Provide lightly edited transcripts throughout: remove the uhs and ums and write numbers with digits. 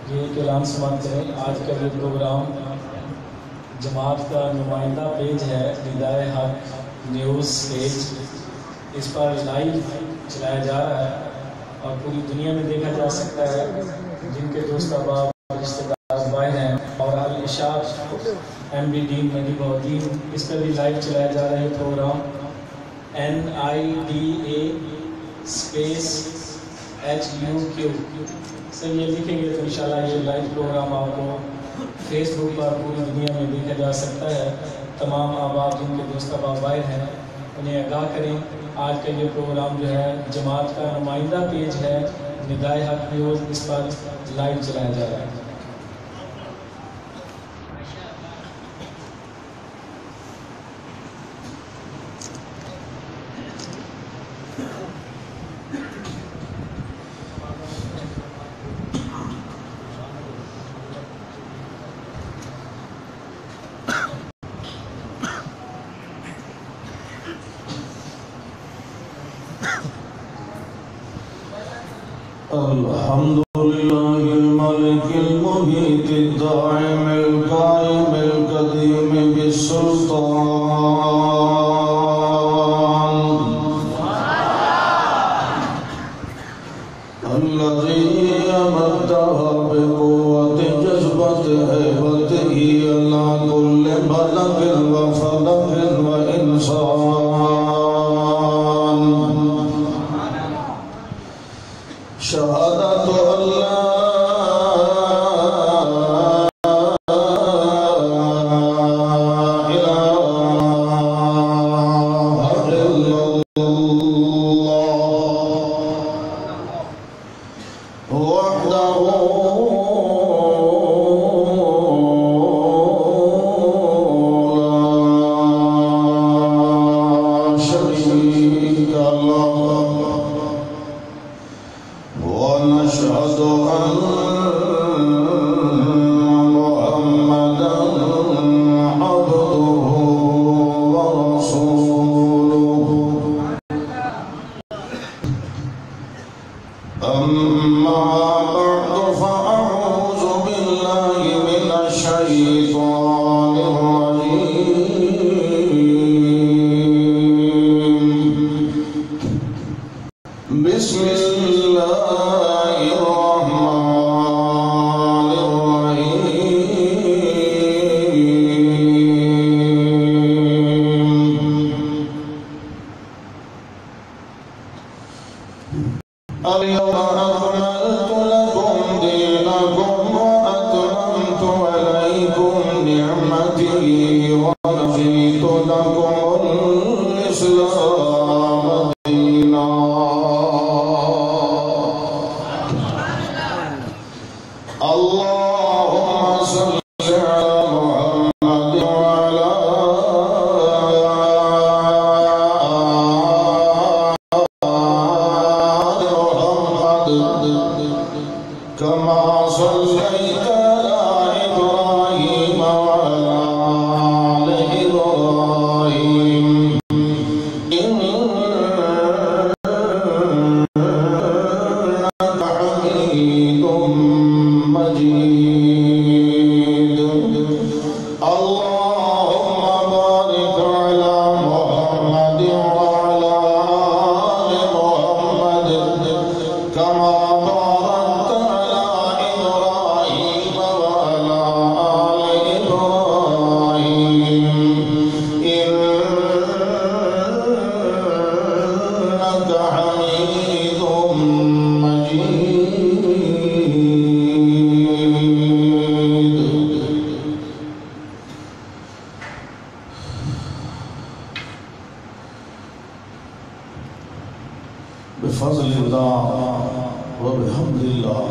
یہ اعلان سماعت کریں. آج کا یہ پروگرام جماعت کا نمائندہ پیج ہے ندائے حق نیوز پیج، اس پر لائیو چلایا جا رہا ہے اور پوری دنیا میں دیکھا جا سکتا ہے. جن کے دوست احباب رشتہ دار باہر ہیں اور الاشاق ایم ڈی ڈین مدی بہدین، اس پر بھی لائیو چلایا جا رہا ہے پروگرام. NIDA اسپیس HUQ سے یہ لکھیں گے تو انشاءاللہ یہ لائیو پروگرام آپ کو فیس بک پر پوری دنیا میں دیکھا جا سکتا ہے. تمام احباب جن کے دوست احباب باہر ہیں انہیں آگاہ کریں. آج کا یہ پروگرام جو ہے جماعت کا نمائندہ پیج ہے ندائے حق نیوز، اس پر لائیو چلایا جا رہا ہے. الحمد لله الملك المحيط الدائم القائم القديم بالسلطان الذي أمدها بقوة جذبة هيبته على كل ملك وفلك وإنسان. شهادة أن لا إله إلا الله وحده لا شريك له. ونشهد أن محمدًا عبده ورسوله. أما بعد فأعوذ بالله من الشيطان الرجيم. بسم الله الرحمن الرحيم. اليوم أكملت لكم دينكم وأتممت عليكم نعمتي ورضيت لكم الإسلام دينا. اللهم صل على محمد وعلى آل محمد كما صليت على إبراهيم وعلى آل إبراهيم إنك حميد مجيد. اللهم بارك على محمد وعلى آل محمد كما باركت على إبراهيم وعلى آل إبراهيم إنك حميد مجيد. بفضل الله وبحمد الله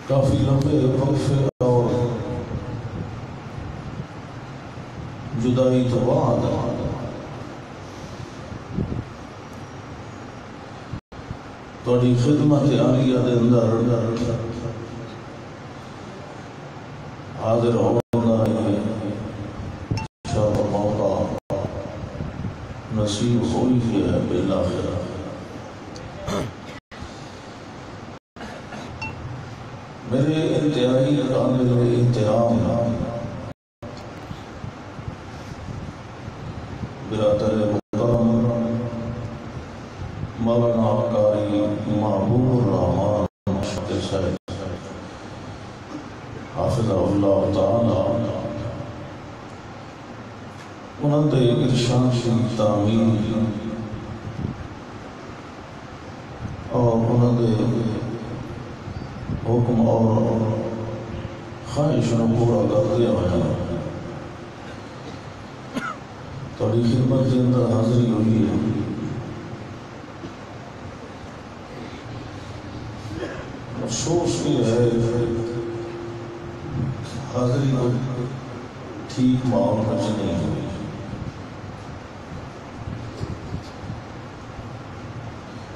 کافی لمبے وقفے اور جدائی تو بعد تھوڑی خدمت عالیہ دے اندر حاضر ہونا ہے شاہ موقع نصیب ہوئی ہے بالآخرہ۔ میرے انتہائی قابل احترام برادر محترم مولانا قاری محبوب الرحمان شاکر صاحب حافظہ اللہ تعالی، انہوں نے ارشاد کی تعمیر اور انہوں نے حکم اور خواہش نو پورا کر دیا ہے۔ تھوڑی خدمت کے اندر حاضری ہوئی ہے۔ افسوس یہ ہے حاضری کو ٹھیک ماحول میں نہیں ہوئی۔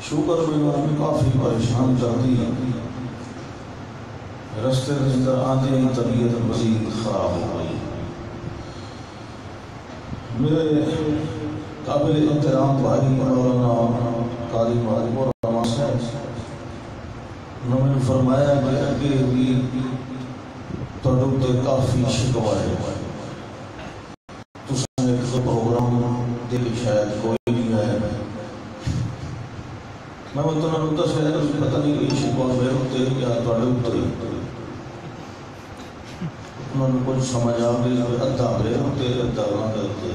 شوگر بھی کافی پریشان کرتی ہے، رستے کے اندر آتے ہی طبیعت مزید خراب ہو گئی۔ میرے قابل احترام بھائی مولانا قاری محبوب الرحمان صاحب انہوں نے فرمایا کہ تھوڑے کافی شکوائے تساں ایک پروگرام دے کے شاید کوئی نہیں آیا۔ میں انہوں نے دسیا پتہ نہیں یہ شکوا میرے اتنے یا تھوڑے اتنے، انہوں نے کچھ سمجھ آ گئی ادھا میرے اتنے ادھا انہوں نے اتنے۔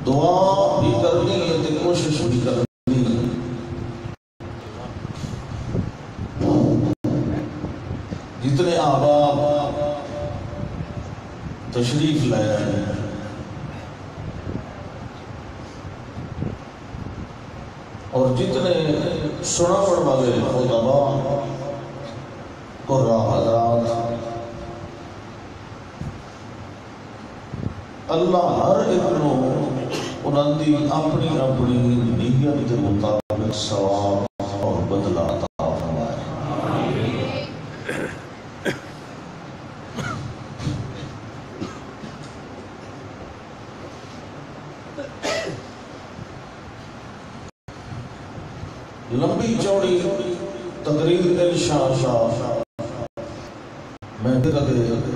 دعا بھی کرنی ہے تو کوشش بھی کرنی ہے۔ جتنے احباب تشریف لائے ہیں اور جتنے سناون والے خطباء قراء حضرات، اللہ ہر ایک نو انہوں دی اپنی اپنی نیت کے مطابق ثواب اور بدلہ عطا فرمائے۔ لمبی چوڑی تقریر انشاءاللہ میں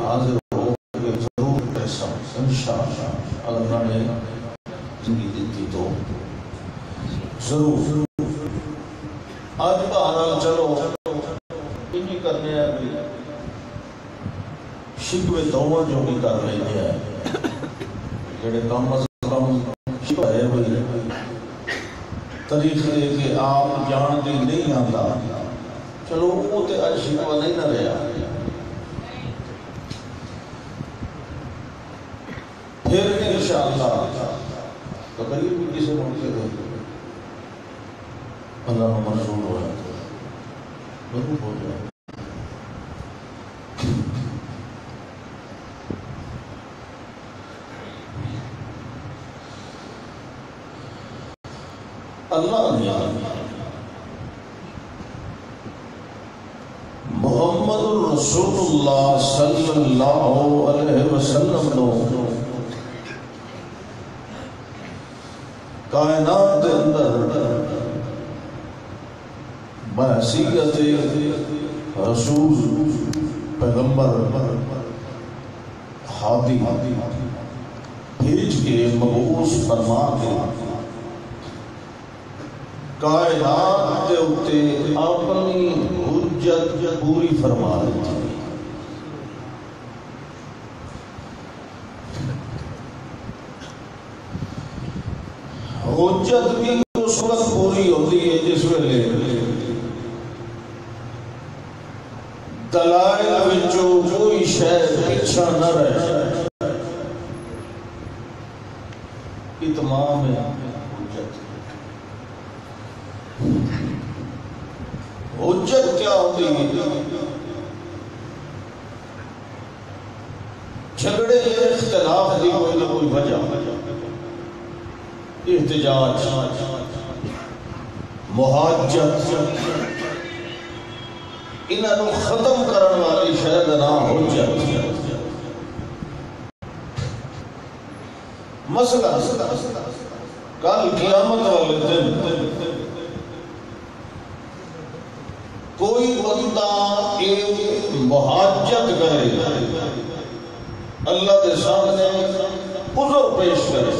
حاضر ہو کے ضرور پیسہ انشاءاللہ اللہ نے زندگی دیتی تو ضرور۔ آج بہرحال چلو انہی کرنے ہیں شکوے دعا جو بھی کر رہے ہیں جڑے کم از کم شکوے ہوئی تاریخ دے کہ آپ جان دی نہیں آتا، چلو وہ تے اج شکوہ نہیں نہ رہا۔ پھر انشاءاللہ تقریر بھی کسی موقع دے اللہ منظور ہو جائے ضرور ہو جائے۔ اللہ نے محمد الرسول اللہ صلی اللہ علیہ وسلم نو کائنات کے اندر بحثیت رسول پیغمبر ہادی بھیج کے مبعوث فرما کے کائنات کے اوپر اپنی حجت پوری فرما دی۔ حجت بھی اس وقت پوری ہوتی ہے جس ویلے دلائل وچوں کوئی شے پیچھا نہ رہے۔ اتمام حجت حجت کیا ہوتی ہے؟ جھگڑے اختلاف کی کوئی نہ کوئی وجہ، احتجاج، محاجت، انہوں ختم کرنے والی شاید نہ ہو جاتی ہے. مسئلہ کل قیامت والے دن کوئی بندہ ایک محاجت کرے اللہ کے سامنے عذر پیش کرے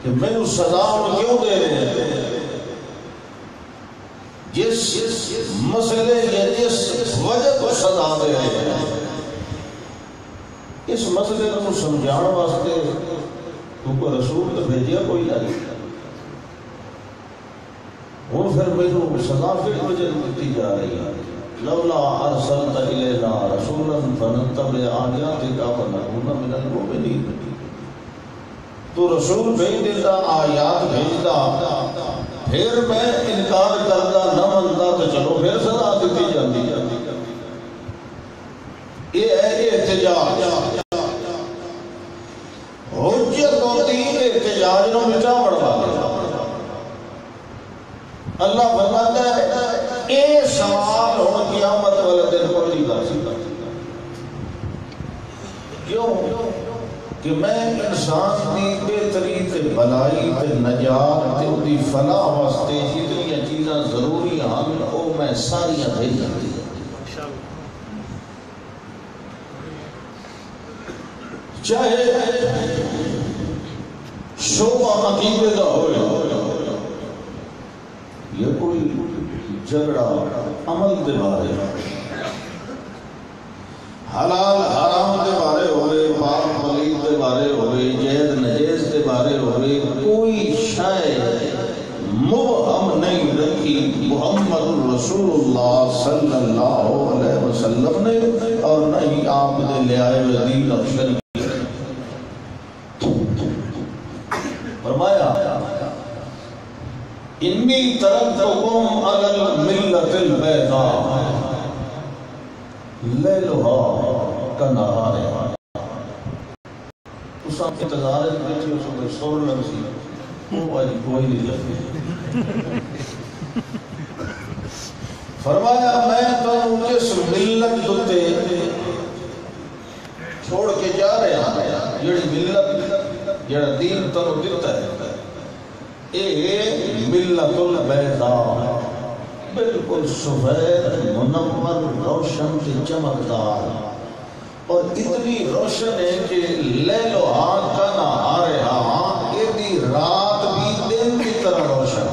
کہ میں نے سزا کیوں دے رہے ہیں، جس مسئلے یا جس وجہ کو سزا دے رہے ہیں، اس مسئلے کو سمجھانے واسطے تو رسول تو بھیجیا کوئی نہیں. ہوں پھر میرے سزا کس وجہ دیتی جا رہی ہے؟ لولا ارسلت الینا رسولا فنتبع آیاتک ونکون من المؤمنین. تو رسول بھیج دیتا، آیات بھیجتا، پھر میں انکار کرتا نہ منتا تو چلو پھر سزا دیتی جاتی. یہ ہے احتجاج. حجت ہوتی احتجاج نو مٹا بڑھوا دے. اللہ فرماتا ہے اے سوال ہوں قیامت والے دن کوئی نہیں کر سکتا. کیوں کہ میں انسان کی بہتری تے بھلائی تے نجات تے دی فلاح واسطے جتنی چیزاں ضروری ہیں وہ میں ساریاں بھیج دیتی. چاہے شعبہ عقیدے کا ہو یا کوئی جھگڑا عمل دے بارے، حلال حرام دے بارے ہوئے، پاک پلید دے بارے ہوئے، جائز نجائز دے بارے ہوئے، کوئی شے مبہم نہیں رکھی محمد رسول اللہ صلی اللہ علیہ وسلم نے، اور نہ ہی آپ نے لے آئے ہوئے دین اور شریعت. فرمایا انی ترکتکم علی الملۃ البیضاء لیلها کنہارہا. اس آپ انتظار ہے بیٹھی اس کو سور لمسی وہ آج کوئی نہیں لگتی. فرمایا میں تو جس ملت دوتے چھوڑ کے جا رہے ہیں، جڑی ملت جڑا دین تو دیتا ہے، اے ملت البیضاء، بالکل سفید منور روشن سے چمکدار، اور اتنی روشن ہے کہ لیل و کا نہارہا، ادھی رات بھی دن کی طرح روشن.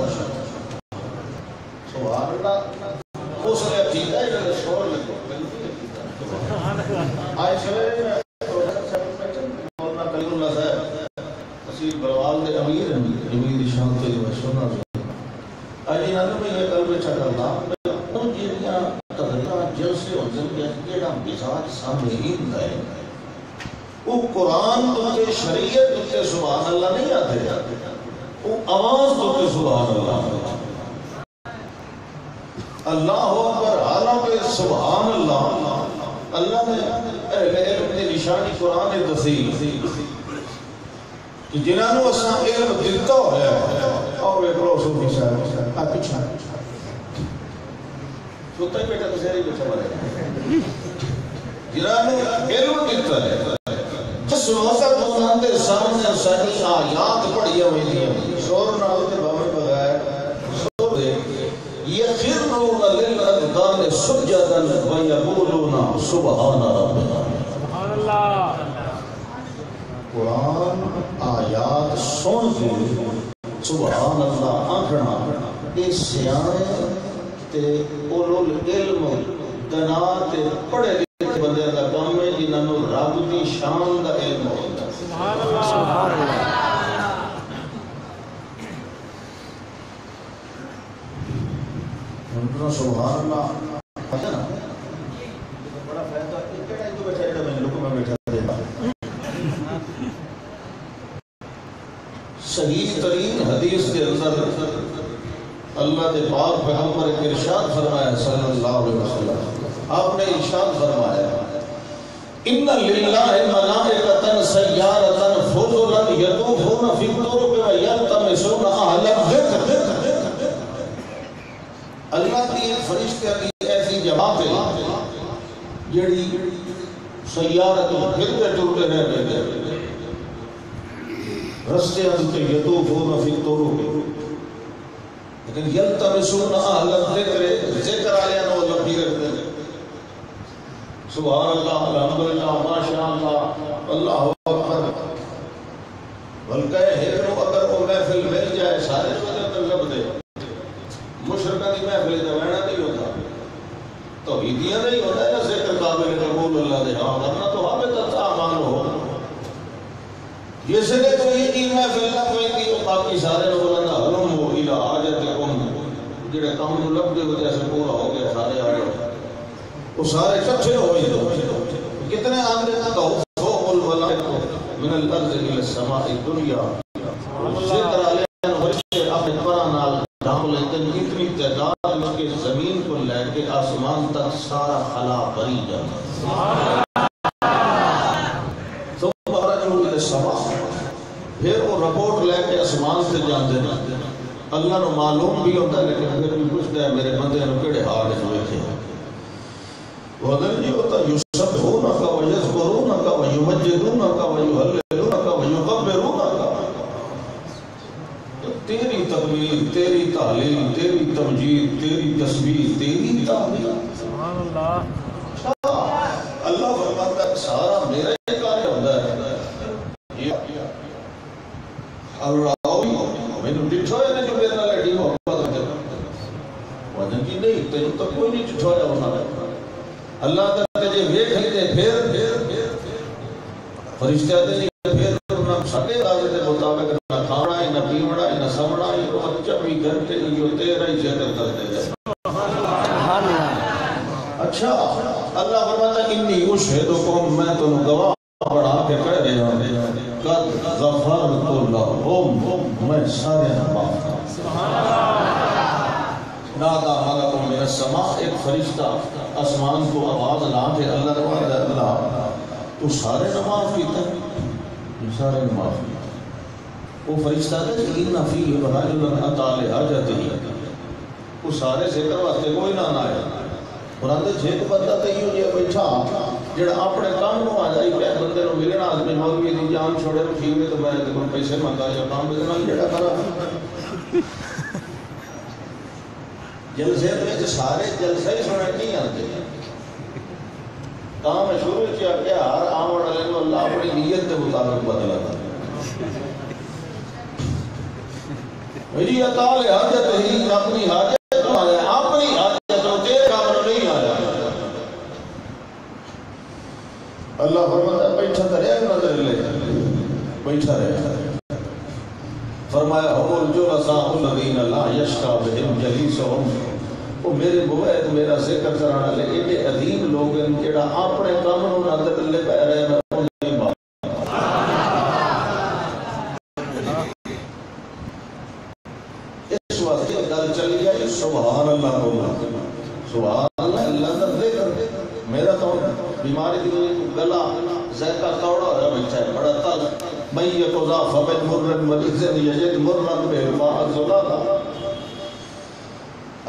سبحان اللہ. اس نے ٹھیک ہے کہ شور لگو آئے سوے مولانا کلیم اللہ صاحب تحصیل بروال دے امیر شان کے لیے سننا آج انہوں نے یہ کل بیچا کرنا ان جنیاں تغیرہ جلسے اور جنگیہ مزاج سامعین ہے وہ قرآن دوتے شریعت دوتے سبحان اللہ نہیں آتے، وہ آواز دوتے سبحان اللہ. اللہ اکبر حالانکہ سبحان اللہ اللہ نے اہل علم نے نشانی قرآن دسی کہ جنہوں نے اساں علم دیتا ہویا ہے اور ایک روسو بھی صاحب آپ پیچھا سوتا ہی بیٹا تو سہری بیٹھا بڑھے جنہوں نے علم دیتا ہے جس وقت انہوں نے سامنے ساری آیات پڑھی ہوئی تھی شور نہ ہوتے بامے بغیر شور دے یخرون للأذقان سجدا ویقولون سبحان ربنا. سبحان اللہ. قرآن آیات سن کے سبحان اللہ آنکھنا یہ سیانے تے اولو العلم دنا تے پڑھے لکھے بندے کا کام ہے جنہوں رب دی شان دا علم ہوتا ہے. سبحان اللہ. سبحان اللہ. سبحان اللہ پتہ نا بڑا فائدہ کیڑا ہے جو بیٹھا ہے میں لوگوں میں بیٹھا دے صحیح ترین حدیث کے اندر اللہ کے پاک پیغمبر نے ارشاد فرمایا صلی اللہ علیہ وسلم، آپ نے ارشاد فرمایا ان للہ ملائکۃ سیارۃ فضلا یطوفون فی الطرق ویلتمسون اہل الذکر. اللہ کی فرشتے کی ایسی جماعت ہے جڑی سیارت پھرتے ٹرتے رہتے ہیں رستے اندر یطوفون فی الطرق لیکن یلتمسون اہل الذکر ذکر والے نو لبھی رکھتے ہیں سبحان اللہ الحمدللہ ماشاء اللہ اللہ اکبر بلکہ ایک نو اگر وہ محفل مل جائے سارے وجہ لب دے مشرکہ کی محفل تو رہنا نہیں ہوتا توحیدیاں نہیں ہوتا ہے ذکر قابل قبول اللہ دے ہاں ورنہ تو حابط اعمال ہو جس نے تو یہ کی محفل نہ کوئی تھی وہ باقی سارے لوگ بولنا حلم ہو الہ حاجتکم جڑے کام نو لب دے وجہ سے پورا ہو گیا سارے آ گئے وہ سارے کٹھے ہوئے کتنے آندے نا تو فوق الملائکہ من الارض الى السماء الدنیا ذکر علیہ فرشتے اپنے پرا نال ڈھانپ لیتے ہیں اتنی تعداد میں کہ زمین کو لے کے آسمان تک سارا خلا بھری جاتا ثم رجعوا الى السماء پھر وہ رپورٹ لے کے آسمان سے جاتے ہیں اللہ نو معلوم بھی ہوتا ہے لیکن پھر بھی پوچھتا ہے میرے بندے نو کیڑے حال وچ بیٹھے وَذَلْ يُؤْتَ يُسَبِّحُونَكَ وَيَذْكُرُونَكَ وَيُمَجِّدُونَكَ وَيُهَلِّلُونَكَ وَيُكَبِّرُونَكَ تیری تکبیر تیری تعلیل تیری تمجید تیری تسبیح تیری تعلیل سبحان اللہ اللہ فرماتا ہے سارا میرا ہی کام ہوتا ہے اللہ میں نے ڈٹھویا نے جو میرے نال ایڈی محبت ہے وجن کی نہیں تینوں تو کوئی نہیں ڈٹھویا ہونا ہے اللہ تعالی جے ویکھ لیتے پھر فرشتے آتے جی پھر نہ ساڈے اندازے دے مطابق نہ کھانا ہے نہ پیونا ہے نہ سمنا ہے وہ 24 گھنٹے جو تیرا ہی ذکر کرتے ہیں سبحان اللہ اچھا اللہ فرماتا ہے انی اشہدکم میں تو گواہ بڑھا کے کہہ رہا ہوں قد غفرت لهم میں سارے معاف کروں سبحان اللہ نادا ملک من السماء ایک فرشتہ آسمان کو آواز لا کے اللہ رحمت اللہ تو سارے معاف کیتا ہے سارے معاف کیتا وہ فرشتہ ہے ان فیہ رجل اتى لحاجته وہ سارے ذکر واسطے کوئی نہ آیا قرآن دے جھیک بندہ تے یوں جے بیٹھا جڑا اپنے کام نو آ جائی کہ بندے نو ملنا آدمی مولوی دی جان چھوڑے ٹھیک ہے تو میں تے کوئی پیسے منگا یا کام دے نال جڑا کرا جلسے میں سارے جلسے ہی سنے نہیں آتے کام شروع کیا کہ ہر آمد والے کو اللہ اپنی نیت کے مطابق بدلا تھا میری عطا لے حاجت ہی اپنی حاجت تو آیا اپنی حاجت تو تیرے کام نہیں آیا اللہ فرماتا ہے بیٹھا رہے نظر لے بیٹھا رہے فرمایا ہم الجلساء الذین لا یشقی بهم جلیسهم وہ میرے بوید میرا ذکر کرانا لے ایڈے عظیم لوگ ہیں جڑا اپنے کام نو نظر لے پہ رہے میں انہیں بات اس وقت گل چلی جائے سبحان اللہ بولنا سبحان اللہ اللہ کا ذکر میرا تو بیماری کی گلا ذائقہ کوڑا ہو رہا بیٹھا ہے بڑا تل میں یہ قضا فمن مرن ملزن یجد مرن بالماء زلالا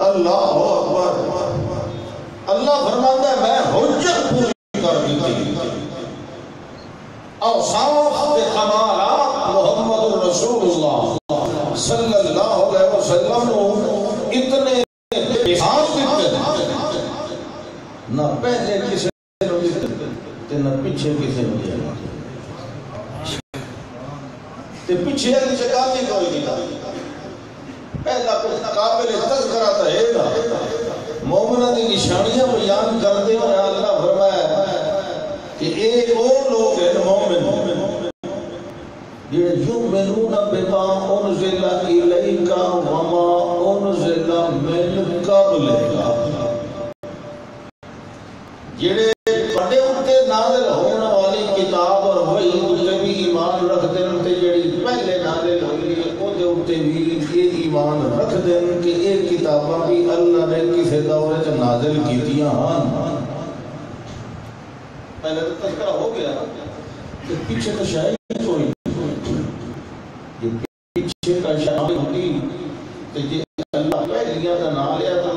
اللہ اکبر اللہ فرماتا ہے میں حجت پوری کر دی تھی اوصاف کمالات محمد رسول اللہ صلی اللہ علیہ وسلم نے اتنے احساس دیتے نہ پہلے کسی نے دیتے نہ پیچھے کسی نے دیا تے پیچھے کی جگہ نہیں کوئی نہیں پہلا کچھ قابل تذکرہ تو ہے نا مومنہ کی نشانیاں بیان کرتے ہوئے اللہ فرمایا کہ ایک اور لوگ ہیں مومن یہ یؤمنون بما انزل الیک وما انزل من قبلک جڑے بڑے اتے نازل ہونے والی کتاب اور وحی تے بھی ایمان رکھتے ہیں تے جڑی پہلے نازل ہوئی او دے اتے بھی یہ ایمان رکھتے ہیں کہ یہ کتاباں بھی اللہ نے کسی دور وچ نازل کیتیاں ہیں پہلے تو تذکرہ ہو گیا کہ پیچھے تو شاید کوئی یہ پیچھے کا شاید ہوتی تے جے اللہ پہلیاں دا نام لیا تو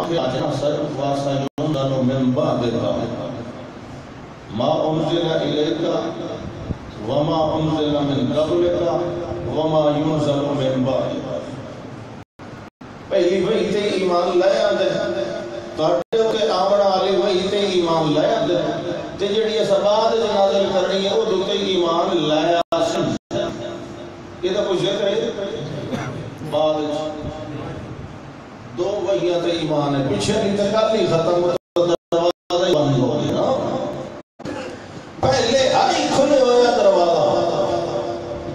آجنا سر واسا یوندنو من بعدکا ما انزل الیکا وما انزل من قبلکا وما ينزل من بعدکا. پہلی وحی تے ایمان لے آدھے تاڑے کے آمنا آلی وحی تے ایمان لے آدھے تے جڑی اس بعد نازل کرنی ہے وہ دوتے ایمان لے آسن. یہ تو کچھ ذکر ہے بعد دو وحیاں تے ایمان ہے پیچھے انتقال ہی ختم دروازہ ہی بند ہو گیا. پہلے ہی کھلے ہویا دروازہ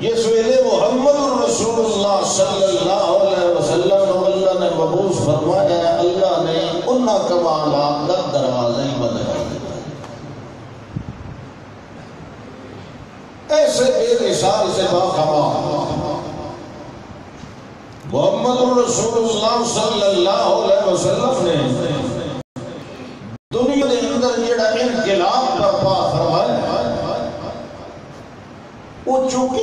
جس ویلے محمد رسول اللہ صلی اللہ علیہ وسلم اللہ نے مبعوث فرمایا ہے اللہ نے انہاں کمالات کا دروازہ ہی بند کر دیا. ایسے بے مثال سے باخبر محمد رسول اللہ صلی اللہ علیہ وسلم نے دنیا کے اندر جڑا انقلاب برپا فرمایا وہ چونکہ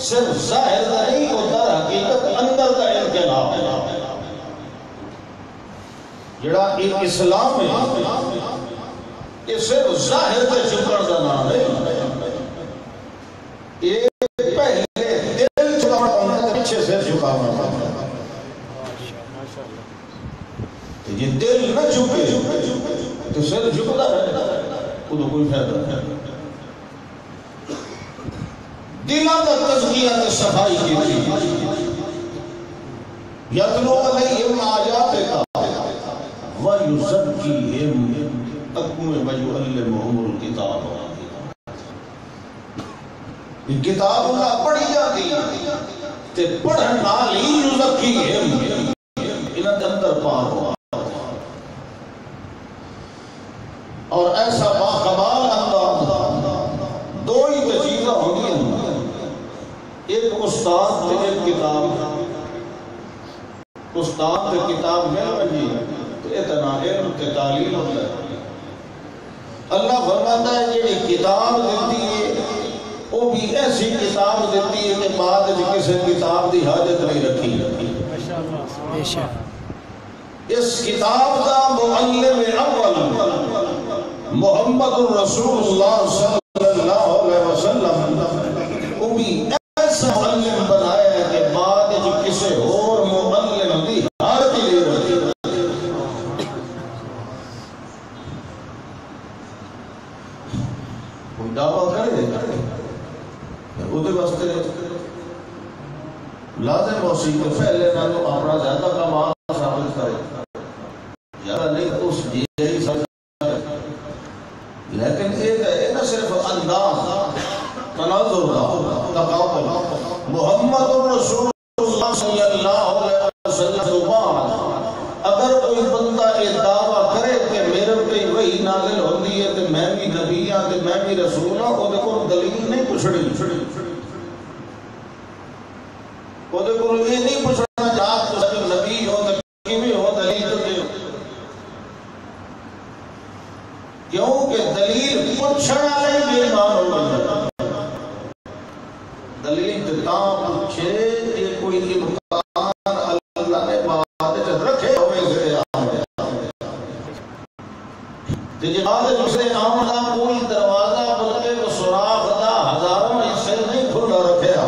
صرف ظاہر کا نہیں ہوتا حقیقت اندر کا انقلاب ہے. جڑا اسلام ہے یہ صرف ظاہر کے چکر کا نام ہے. یہ پہلے دل چکانا پڑتا ہے پیچھے سے چکانا پڑتا ہے. یہ دل نہ چکے تو سر جھکتا ہے وہ تو کوئی فائدہ نہیں. دلوں کا تزکیہ تے صفائی کی تھی. یتلو علیہم آیاتک ویزکیہم ویعلمہم الکتاب. یہ کتاب اللہ پڑھی جاتی تے پڑھن نال ہی یزکیہم انہاں دے اندر پاک ہوا. اور ایسا باکمال انداز دو ہی چیزاں ہوندی ہیں ایک استاد تے ایک کتاب. استاد تے کتاب مل بنی تو اتنا علم تے تعلیم ہوتا ہے. اللہ فرماتا ہے جڑی کتاب دیتی ہے وہ بھی ایسی کتاب دیتی ہے کہ بعد کسی کتاب دی حاجت نہیں رکھی. اس کتاب کا معلم اول محمد رسول اللہ صلی اللہ علیہ وسلم وہ بھی ایسا معلم بنایا ہے کہ بعد کسی اور معلم دی حاجت نہیں رکھی. کوئی دعویٰ کرے وہ واسطے لازم اسی کہ پہلے نالوں اپنا زیادہ کمال ثابت کرے زیادہ نہیں تو اس یہی سب. لیکن ایک ہے نہ صرف انداز تناظر کا تقابل. محمد رسول اللہ صلی اللہ علیہ وسلم کے بعد اگر کوئی بندہ یہ دعویٰ کرے کہ میرے پہ وہی نازل ہوتی ہے تو میں بھی نبی ہاں تو میں بھی رسول ہاں وہ دیکھو دلیل نہیں پوچھنی. وہ دیکھو یہ نہیں پوچھنا چاہت تو سب نبی ہو تو کیویں ہو دلیل تو دے. کیونکہ دلیل پوچھنا نہیں بے ایمان ہو گیا. دلیل جتا پوچھے کہ کوئی امکان اللہ نے بات رکھے ہوئے سے بعد دوسرے عام دا کوئی دروازہ بلکہ وہ سوراخ دا ہزاروں حصے نہیں کھلا رکھا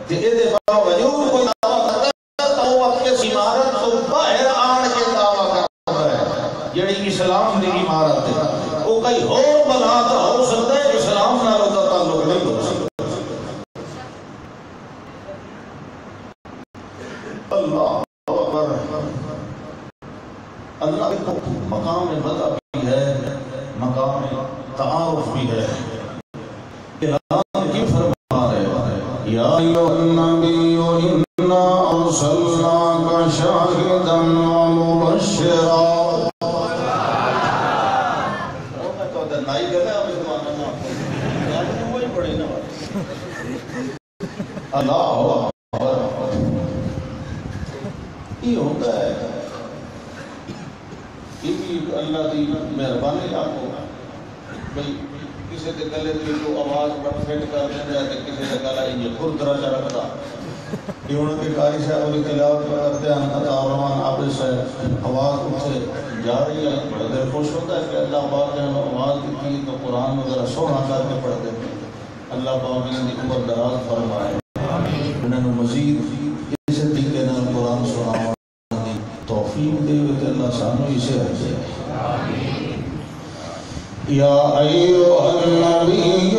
کہ یہ باوجود کوئی دعویٰ کرتا ہے تو وہ اپنے عمارت تو باہر آن کے دعویٰ کرتا ہے جڑی اسلام دی عمارت ہے. وہ کئی اور بنا تو ہو سکتا ہے اسلام نہ ہوتا تعلق نہیں ہو سکتا. اللہ اکبر. اللہ کو مقام وضع بھی ہے مقام تعارف بھی ہے. اعلان کی فرما رہے یا ایھا النبی انا ارسلناک شاہدا ومبشرا. اللہ یہ ہوتا ہے یہ بھی اللہ کی مہربانی. آپ کو بھائی کسی کے گلے کی جو آواز بڑھ فٹ کر دینا ہے تو کسی کا گلا یہ خود درجہ رکھتا کہ انہوں کے قاری صاحب علی تلاوت کرتے ہیں عطا الرحمن آپ سے آواز اٹھے جا رہی ہے، بڑا دل خوش ہوتا ہے کہ اللہ پاک نے آواز کی تھی تو قرآن میں ذرا سونا کر کے پڑھ دیتے ہیں۔ اللہ پاک نے عمر دراز فرمائے، انہوں نے مزید اس طریقے نال قرآن سناؤ دی توفیق دے تو اللہ سانو اسے رکھے۔ یا ایھا النبی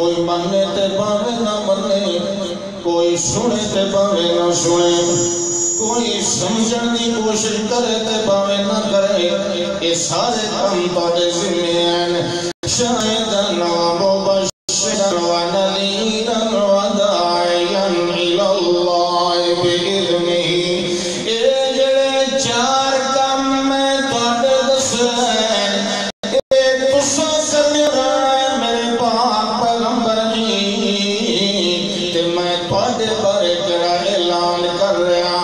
کوئی ماننے تے باوے نہ منے، کوئی سنے تے باوے نہ سنے، کوئی سمجھن دی کوشش کرے تے باوے نہ کرے، یہ سارے کام تواڈے ذمہ ہیں۔ شاہداً ومبشراً ونذیراً وداعیاً الی اللہ بإذنہ۔ اے جڑے چار کام میں تواڈے دسے اے تساں کرنے والے میرے پاک پیغمبر جی، تے میں تواڈے بارے جڑا اعلان کر رہا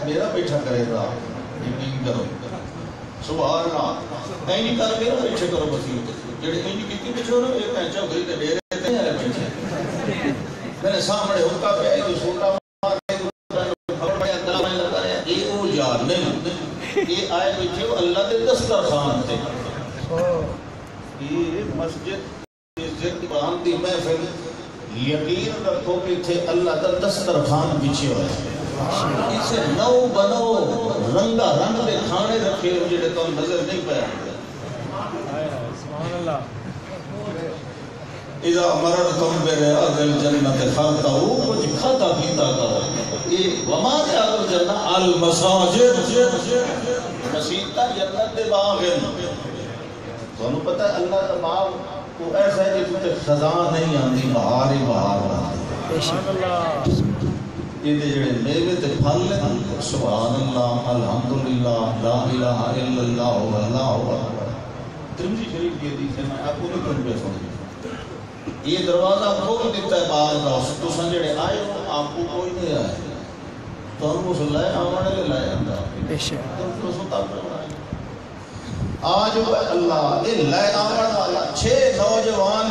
میرا بیٹھا کرے گا، یقین کرو سبحان اللہ۔ اینی کر کے بیٹھے کرو وسیلے جڑے اینی کیتی بیٹھے ہو نا، یہ پہنچا گئی تے ڈیرے تے آلے بیٹھے میرے سامنے حکا پہ آئی تو سوٹا مار کے خبر پہ گلا میں لگا رہا ہے، یہ وہ یاد نہیں، یہ آئے بیٹھے ہو اللہ دے دسترخوان تے۔ یہ مسجد عزت قرآن دی محفل، یقین رکھو کہ تھے اللہ دا دسترخوان بچھے ہوئے، اسے نو بنو رنگا رنگ دے کھانے رکھے جڑے تو نظر نہیں پہ آتے۔ سبحان اللہ۔ اذا مررتم بریاض الجنت فارتعوا، کچھ کھاتا پیتا کرو۔ یہ وما ریاض الجنہ المساجد، مسیطہ جنت دے باغ ہیں۔ تو انہوں پتہ ہے اللہ کا باغ وہ ایسا ہے جس میں خزاں نہیں آندی، بہار ہی بہار آندی۔ سبحان اللہ۔ یہ جڑے میوے تے پھل ہیں، سبحان اللہ، الحمدللہ، لا الہ الا اللہ واللہ اکبر۔ ترمذی شریف کی حدیث ہے، میں آپ کو نہیں پڑھ سکتا۔ یہ دروازہ کھول دیتا ہے باغ کا، تو جڑے آئے ہو آپ کو کوئی نہیں آئے، تو ہم اس لائے آنے لے لائے اندر آج وہ اللہ یہ لائے آنے والا 6 نوجوان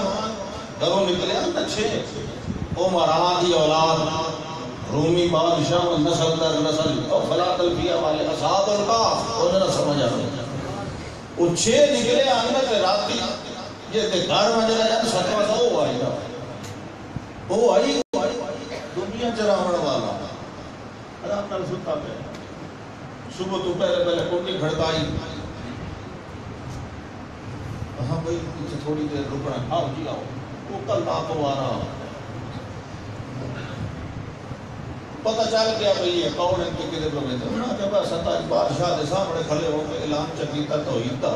گھروں نکلے اندر 6 عمراء دی اولاد، رومی بادشاہ نسل در نسل اور فلاۃ الفیہ والے اصحاب الکاف، انہیں نہ سمجھ آتے وہ 6 نکلے آنے کے راتی یہ تے گھر میں جڑا جب ستواں سا وہ آئی گا، وہ آئی دنیا چراون والا آرام نال ستا پہ، صبح تو پہلے کنڈی کھڑکائی، ہاں بھائی پیچھے تھوڑی دیر رکنا، آؤ جی آؤ، وہ کل رات کو آ رہا، پتہ چل گیا بھئی یہ کون ہے کہ کدھر لوگ ہیں، انہوں نے کہا ستاج بادشاہ دے سامنے کھلے ہو کے اعلان چکیتا توحید دا،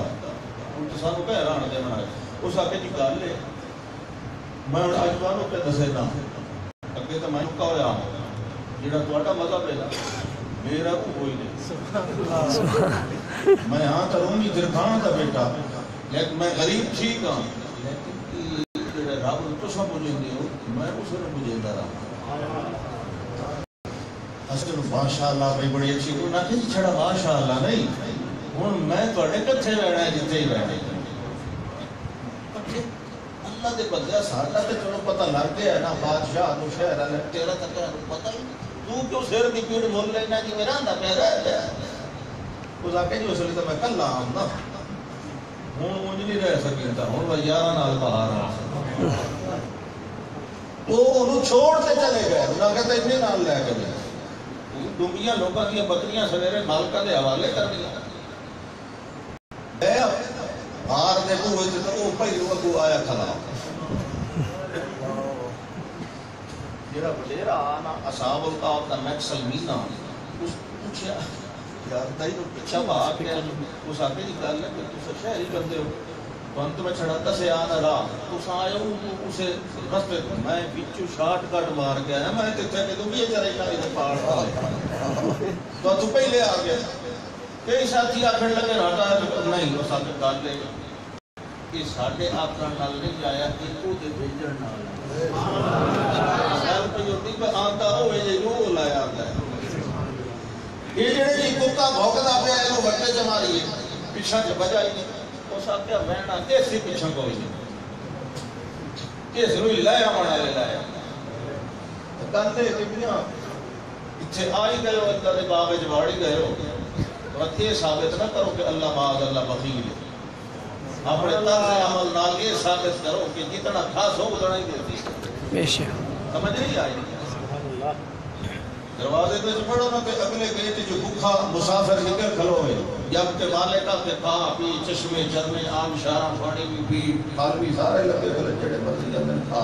ان کے سامنے کہہ رہا دے بنائے، اس آکے جی گل لے میں آجوانوں پہ دسے نا اگے تو میں کہا ہویا جیڑا تواڈا مذہب ہے میرا کوئی نہیں، میں ہاں تو رومی درخان دا بیٹا، لیکن میں غریب ٹھیک ہاں، لیکن جیڑے رب تو سب مجھے دے ہو میں اسے مجھے دے رہا اصل ماشاءاللہ بھائی بڑی اچھی کوئی نہ کہ چھڑا ماشاءاللہ نہیں، ہوں میں تواڈے کتھے رہنا ہے جتھے ہی رہنے، اللہ دے بندے ساڈا تے چلو پتہ لگ گیا نا، بادشاہ نو شہر والے تیرا تک پتہ ہی نہیں، تو کیوں سر دی پیڑ مول لینا جی میرا نہ پیرا ہے، اس آکے جی اسلے تو میں کلا ہوں نا، ہوں اونج نہیں رہ سکتا، ہوں بھائی یاراں نال باہر آ وہ انہوں چھوڑ کے چلے گئے، انہوں نے کہتے اتنے نال لے کے گئے، ڈنگیاں لوگوں کی بکریاں سویرے مالکاں دے حوالے کر دیا، باہر دے بوئے تے وہ پہلو اگو آیا کھلا، جڑا وڈیرا آنا اصحاب الکاف دا میکسل مینا، اس پوچھا یار تائی نو پیچھا بھاگ کے اس آگے دی گل ہے کہ تساں شہری بندے ہو، تو میں چھڑاتا سے آنا راہ تو آئے ہوں اسے رستے میں بچو شارٹ کٹ مار کے آیا، میں تے کہ تم یہ چرے کا ادھر پہاڑ تو پہلے آ گیا، کئی ساتھی آخر لگے ہٹا نہیں وہ ساتھ گل لے یہ ساڈے آپنا نال نہیں آیا، کہ وہ دے بھیجن نال گل پئی ہوندی پہ آندا ہوئے جے وہ لایا آندا ہے، یہ جڑے جی کتا بھوکدا پیا اینو وٹے چ ماری پیچھے چ بجائی نہیں، اس آخیا بہنا کیسی پیچھے کوئی نہیں، کس روئی لایا منا لے لایا گندے کتنیاں اتھے آئی گئے ہو اللہ دے باغ جواڑی گئے ہو اور یہ ثابت نہ کرو کہ اللہ معاذ اللہ بخیل ہے. اپنے طرز عمل نال یہ ثابت کرو کہ جتنا خاص ہو اتنا ہی دیتی. بے شک سمجھ نہیں آئی. دروازے پہ پڑھو نا کہ اگلے گیٹ جو بھوکا مسافر نکل کھلو ہے جب کہ مالکہ کے کھا پی چشمے جرنے آم شارم پانی بھی پی خالوی سارے لگے کھلے جڑے مرضی جاندے کھا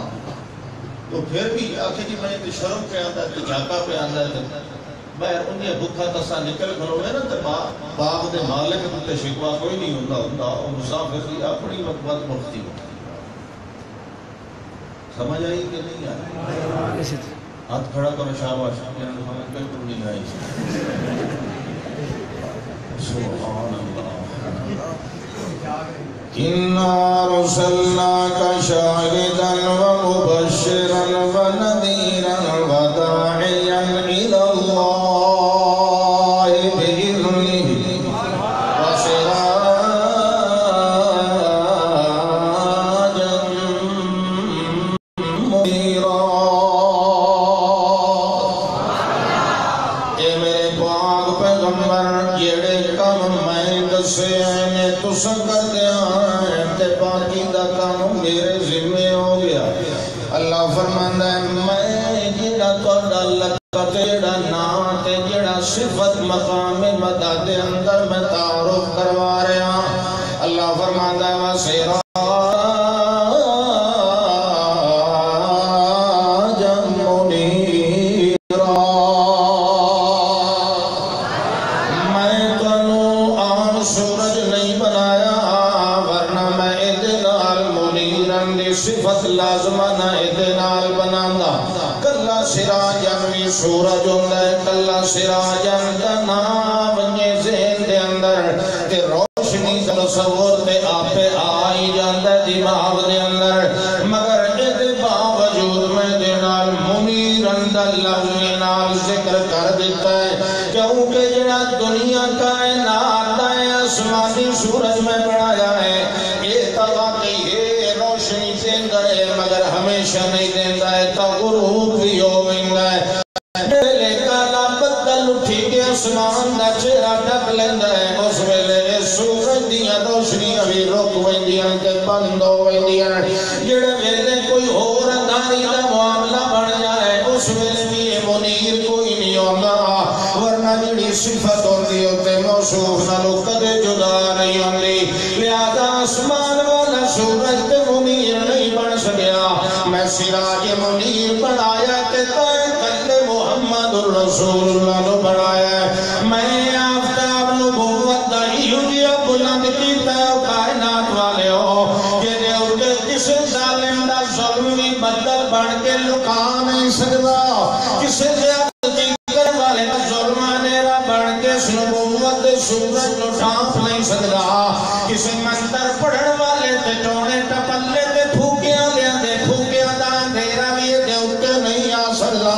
تو پھر بھی آخر جی میں تو شرم پہ آتا ہے تو جھاکا پہ آتا ہے میں انہیں بھوکا تسا نکل کھلو ہے نا تو باغ دے مالک تے شکوا کوئی نہیں ہوتا وہ مسافر کی اپنی مقبت مفتی ہو. سمجھ آئی کہ نہیں آئی؟ ہاتھ کھڑا کرو شاباش بالکل نہیں آئی. سبحان اللہ. اِنَّا رُسَلْنَاكَ شَاهِدًا وَمُبَشِّرًا وَنَذِيرًا وَدَاعِيًا إِلَى اللَّهِ بِإِذْنِهِ وَسِرَاجًا مُنِيرًا. اے میرے پاک پیغمبر جڑے کام میں دسے نے تساں کر دیا تے باقی دا کام میرے ذمہ ہو گیا. اللہ فرماندا ہے میں جڑا تہاڈا لقب جڑا نام تے جڑا صفت مقام مدح دے اندر میں تعارف کروا رہا. اللہ فرماندا ہے وسراجا منیرا. میں تانوں عام سورج نہیں بنایا ورنہ میں ادھے نال منیرن دی صفت لازمانہ ادھے نال بنانا. کلا سراجن بھی سورج ہوندہ ہے کلا سراجن دا نام بنجے ذہن دے اندر تے روشنی تصور تے آپے آئی جاندہ دماغ دے اندر مگر ادھے باوجود میں دے نال منیرن دا لفظ نال ذکر کر دیتا ہے کیونکہ جڑا دنیا کائنات ہے آسمانی سورج میں بنایا ہے یہ واقعی ہے روشنی دیندہ ہے مگر ہمیشہ نہیں دیندہ ہے تا غروب بھی ہو گئندہ ہے. پہلے کالا بدل اٹھی کے آسمان دا چہرہ ڈھک لیندہ ہے اس ویلے سورج دیا روشنی ابھی رک ویندیاں تے بند ہو ویندیاں. جڑے ویلے کوئی اور اندھاری دا معاملہ بن جائے اس ویلے بھی یہ منیر کوئی نہیں ہوتا ورنہ جڑی صفت ہوتی ہوتے موصوف نالو کدے جدا نہیں ہوتی. لہذا آسمان والا سورج تے منیر نہیں بن سکیا میں سراج منیر بنایا تے کلے محمد الرسول اللہ نو بنایا ہے. میں آفتاب نبوت دا ایہودیا بلند کیتا ہے کائنات والے ہو کہ دے اٹھے کسے ظالم دا ظلم بھی بدل بن کے لکا نہیں سکتا کسے زیادتی کرنے والے دا ظلم آنیرا بن کے اس نبوت دے سورج نو ڈھانپ نہیں سکتا کسے منتر پڑھن والے تے ٹونے ٹپلے تے پھوکیاں لیا دے پھوکیاں دا اندھیرا بھی دے اٹھے نہیں آ سکتا.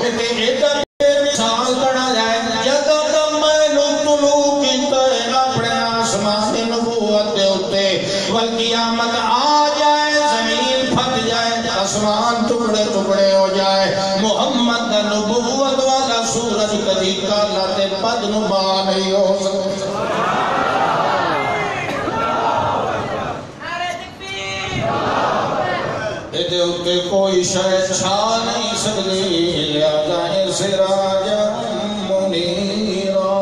تے ادھر مثال بنا جائے جدو تو میں نو طلوع کیتا ہے اپنے آسمان نبوت دے اٹھے والقیامت آ جائے زمین پھٹ جائے آسمان ٹکڑے ٹکڑے ہو جائے محمد دا نبوت والا سورج کدی کالا تے بدنما نہیں ہو سکتا. ادھے اتے کوئی شاید چھا نہیں سکتی لہذا سراجا منیرا.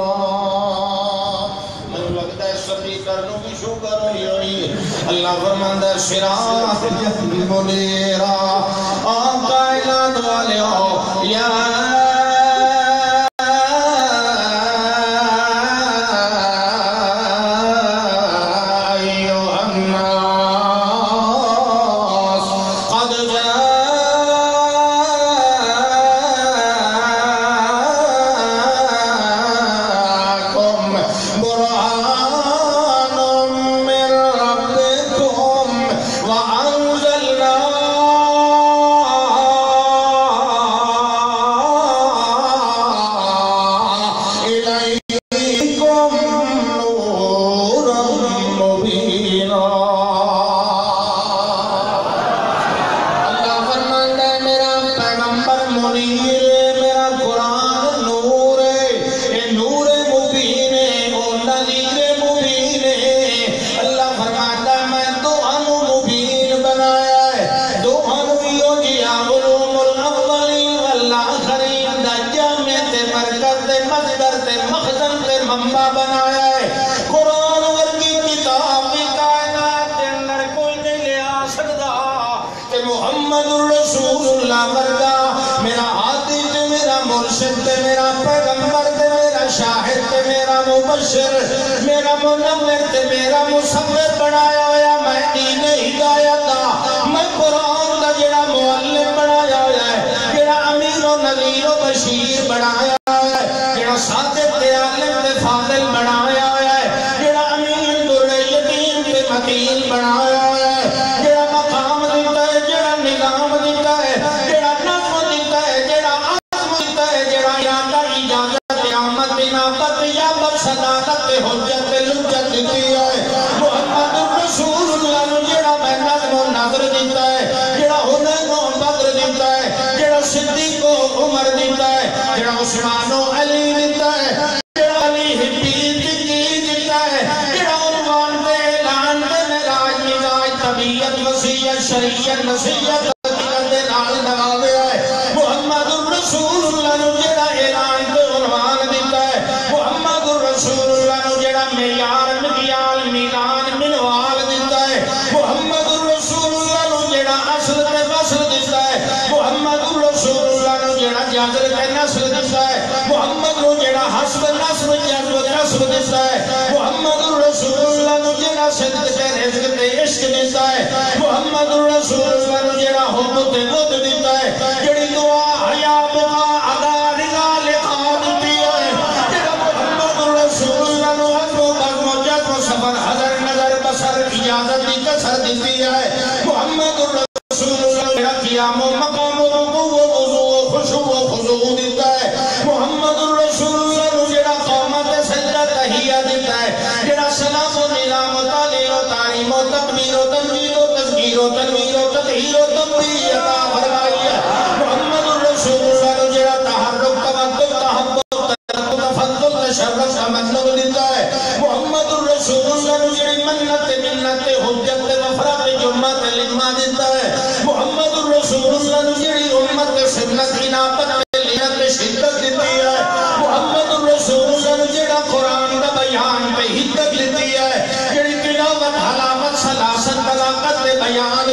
میں لگتا ہے سبھی کرنوں کی شکر ہوئی اللہ فرماندہ سراجا منیرا. آقا اعلان والے ہو یا منیر میرا قرآن تے مصدر تے مخزن تے منبع بنایا ہے قرآن ورگی کتاب بھی کائنات کے اندر کوئی نہیں لے آ سکتا کہ محمد رسول اللہ ورگا میرا ہادی تے میرا مرشد تے میرا پیغمبر تے میرا شاہد تے میرا مبشر میرا منور تے میرا مصور بنایا ہویا میں دین ہدایت دا میں قرآن دا جڑا معلم بنایا ہویا ہے جڑا امیر و نذیر و بشیر بنایا ہویا ہے جڑا صادق تے عالم تے فاضل بنایا ہویا ہے جڑا امین در یتیم تے متین بنایا ہویا ہے جڑا مقام دیتا ہے جڑا نظام دیتا ہے جڑا نظم دیتا ہے جڑا عزم دیتا ہے جڑا ارادہ اجازت قیامت انابت یا صداقت حجت لجت دیتی ہے محمد رسول اللہ نو جڑا میں نظم و نظر دیتا ہے جڑا حنین و بدر دیتا ہے جڑا صدیق و عمر دیتا ہے جڑا عثمان و علی دیتا ہے جڑا علی حبیب کی دیتا ہے جڑا عنوان دے اعلان دے معراج مزاج طبیعت وصیت شریعت نصیحت دے نال نوازیا ہے محمد رسول اللہ نو جڑا اعلان دے عنوان دیتا ہے محمد رسول اللہ نو جڑا معیار مکیال میزان منوال دیتا ہے محمد رسول اللہ نو جڑا اصل تے وصل دیتا ہے محمد رسول اللہ نو جڑا جذر تے نسل دیتا ہے محمد نو جڑا حسب نسل جذب نسل دیتا ہے محمد رسول اللہ نو جڑا صدق تے رزق تے عشق دیتا ہے محمد رسول اللہ نو جڑا حب تے ود دیتا ہے جڑی دعا حیا بقا ادا رضا لقا دیتی ہے جڑا محمد رسول اللہ نو عزم و بزم و جذب و صبر حضر نظر بصر اجازت دی کسر دیتی ہے محمد رسول اللہ جڑا قیام و مقام و رکوع و وضو و خشوع و خضوع دیتا ہے محمد رسول اللہ نو جڑا قامت سجدہ تحیہ دیتا ہے جڑا سلام و نظام و تعلیم و تعلیم و تکبیر و تنویر و تذکیر و تنویر و تطہیر و تنبیہ عطا فرمائی ہے محمد رسول اللہ نو جڑا تحرک تمدد تحبب تفضل تشرف تمدد دیتا ہے محمد رسول اللہ نو جڑی منت حجت وفرت جمعت لجمہ دیتا ہے محمد رسول اللہ نو جڑی امت سنت انابت لینت شدت دیتی ہے محمد رسول اللہ نو جڑا قرآن دا بیان پہ حدت دیتی ہے جڑی تلاوت حلاوت سلاست بلاغت بیان